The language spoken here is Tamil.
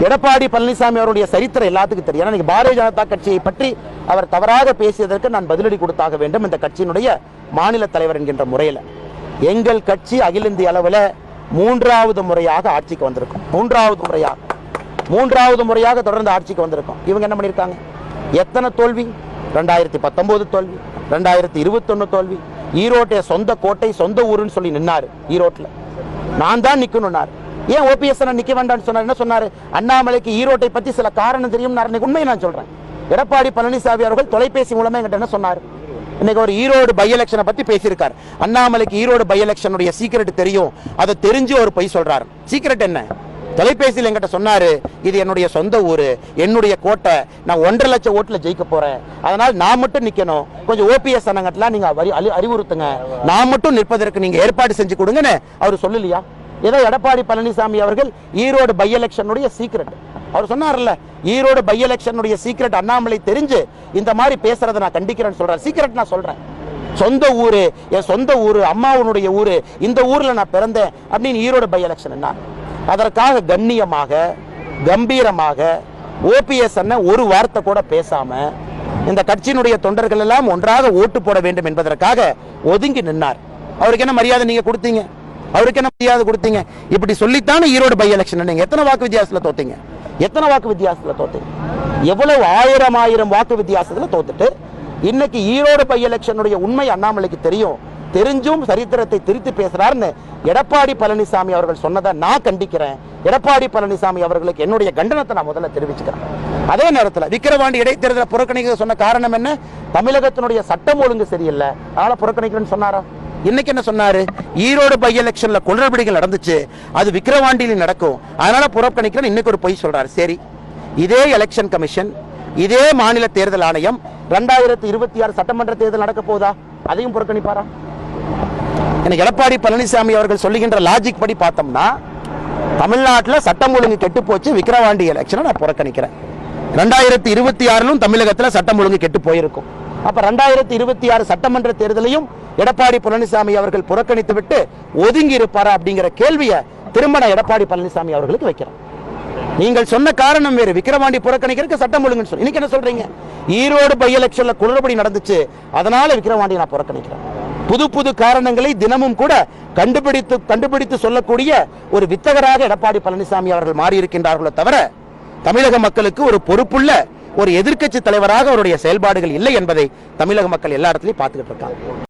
எடப்பாடி பழனிசாமி அவருடைய சரித்திரம் எல்லாத்துக்கும் தெரியும். ஏன்னா பாரதிய ஜனதா கட்சியை பற்றி அவர் தவறாக பேசியதற்கு நான் பதிலடி கொடுத்தாக வேண்டும். இந்த கட்சியினுடைய மாநில தலைவர் என்கின்ற முறையில் எங்கள் கட்சி அகில இந்திய அளவில் மூன்றாவது முறையாக ஆட்சிக்கு வந்திருக்கும். மூன்றாவது முறையாக தொடர்ந்து ஆட்சிக்கு வந்திருக்கும். இவங்க என்ன பண்ணியிருக்காங்க? எத்தனை தோல்வி? 2019 தோல்வி, 2021 தோல்வி. ஈரோட்டை சொந்த கோட்டை சொந்த ஊருன்னு சொல்லி நின்னாரு. ஈரோட்டில் நான் தான் நிக்கணும்னாரு. ஏன் ஓபிஎஸ் நிக்க வேண்டாம்னு சொன்னார்? என்ன சொன்னாரு? அண்ணாமலைக்கு ஈரோட்டை பத்தி சில காரணம் தெரியும். உண்மையை நான் சொல்றேன். எடப்பாடி பழனிசாமி அவர்கள் தொலைபேசி மூலமா என்கிட்ட என்ன சொன்னார்? இன்னைக்கு ஒரு ஈரோடு பை எலெக்ஷனை பத்தி பேசியிருக்காரு. அண்ணாமலைக்கு ஈரோடு பை எலெக்ஷனுடைய சீக்கிரட் தெரியும். அதை தெரிஞ்சு ஒரு பொய் சொல்றாரு. சீக்கிரட் என்ன? தொலைபேசியில் என்கிட்ட சொன்னாரு, இது என்னுடைய சொந்த ஊரு, என்னுடைய கோட்டை, நான் 1.5 லட்சம் ஓட்டுல ஜெயிக்க போறேன், அதனால் நான் மட்டும் நிக்கணும், கொஞ்சம் ஓபிஎஸ் அண்ணங்கட்டெல்லாம் நீங்க அறிவுறுத்துங்க, நான் மட்டும் நிற்பதற்கு நீங்க ஏற்பாடு செஞ்சு கொடுங்கன்னு அவர் சொல்லலையா? ஏதோ எடப்பாடி பழனிசாமி அவர்கள் ஈரோடு பை எலெக்ஷனுடைய சீக்கிரட் அவர் சொன்னார்ல, ஈரோடு பை எலெக்ஷனுடைய சீக்கிரட் அண்ணாமலை தெரிஞ்சு இந்த மாதிரி பேசுறதை நான் கண்டிக்கிறேன்னு சொல்றேன். சீக்கிரட் நான் சொல்றேன். சொந்த ஊரு, என் சொந்த ஊரு, அம்மாவுடைய ஊரு, இந்த ஊர்ல நான் பிறந்தேன் அப்படின்னு ஈரோடு பை எலெக்ஷன் என்ன? அதற்காக கண்ணியமாக கம்பீரமாக ஓபிஎஸ் அண்ணன் ஒரு வார்த்தை கூட பேசாம இந்த கட்சியினுடைய தொண்டர்கள் எல்லாம் ஒன்றாக ஓட்டு போட வேண்டும் என்பதற்காக ஒதுங்கி நின்னார். அவருக்கு என்ன மரியாதை நீங்க கொடுத்தீங்க? அவருக்கு என்ன மரியாதை கொடுத்தீங்க? இப்படி சொல்லித்தானே ஈரோடு பை எலெக்ஷன் நீங்க எத்தனை வாக்கு வித்தியாசத்துல தோத்தீங்க? எவ்வளவு ஆயிரம் வாக்கு வித்தியாசத்துல தோத்துட்டு இன்னைக்கு ஈரோடு பை எலெக்ஷனுடைய உண்மை அண்ணாமலைக்கு தெரியும். தெரிஞ்சும் சரித்திரத்தை திருத்தி பேசுறாருன்னு எடப்பாடி பழனிசாமி அவர்கள் சொன்னதை நான் கண்டிக்கிறேன். எடப்பாடி பழனிசாமி அவர்களுக்கு என்னுடைய கண்டனத்தை நான் முதல்ல தெரிவிச்சுக்கிறேன். அதே நேரத்தில் விக்கிரவாண்டி இடைத்தேர்தலை புறக்கணிக்க சொன்ன காரணம் என்ன? தமிழகத்தினுடைய சட்டம் ஒழுங்கு சரியில்லை, அதனால புறக்கணிக்கிறேன்னு சொன்னாரா? இன்னைக்கு என்ன சொன்னாரு? ஈரோடு பை எலெக்ஷன்ல குளறுபடிகள் நடந்துச்சு, அது விக்கிரவாண்டியில் நடக்கும், அதனால புறக்கணிக்கிறேன். இன்னைக்கு ஒரு பொய் சொல்றாரு. சரி, இதே எலெக்ஷன் கமிஷன், இதே மாநில தேர்தல் ஆணையம் 2026 சட்டமன்ற தேர்தல் நடக்க போதா? அதையும் புறக்கணிப்பாரா? எனக்கு எடப்பாடி பழனிசாமி அவர்கள் சொல்லுகின்ற லாஜிக் படி பார்த்தோம்னா, தமிழ்நாட்டில் சட்டம் ஒழுங்கு கெட்டு போச்சு, விக்கிரவாண்டி எலெக்ஷனை நான் புறக்கணிக்கிறேன். 2026 தமிழகத்தில் சட்டம் ஒழுங்கு கெட்டு போயிருக்கும். அப்ப 2026 சட்டமன்ற தேர்தலையும் எடப்பாடி பழனிசாமி அவர்கள் புறக்கணித்து விட்டு ஒதுங்கி இருப்பாரா அப்படிங்கிற கேள்வியை திரும்ப எடப்பாடி பழனிசாமி அவர்களுக்கு வைக்கிறேன். நீங்கள் சொன்ன காரணம் வேறு, விக்கிரவாண்டி புறக்கணிக்கிறதுக்கு சட்டம் ஒழுங்குன்னு சொல்லி இன்னைக்கு என்ன சொல்றீங்க? ஈரோடு பை எலெக்ஷன்ல குளறுபடி நடந்துச்சு, அதனால விக்கிரவாண்டி நான் புறக்கணிக்கிறேன். புது காரணங்களை தினமும் கூட கண்டுபிடித்து சொல்லக்கூடிய ஒரு வித்தகராக எடப்பாடி பழனிசாமி அவர்கள் மாறி இருக்கின்றார்களோ தவிர தமிழக மக்களுக்கு ஒரு பொறுப்புள்ள ஒரு எதிர்க்கட்சி தலைவராக அவருடைய செயல்பாடுகள் இல்லை என்பதை தமிழக மக்கள் எல்லா இடத்துலையும் பார்த்துக்கிட்டு இருக்காங்க.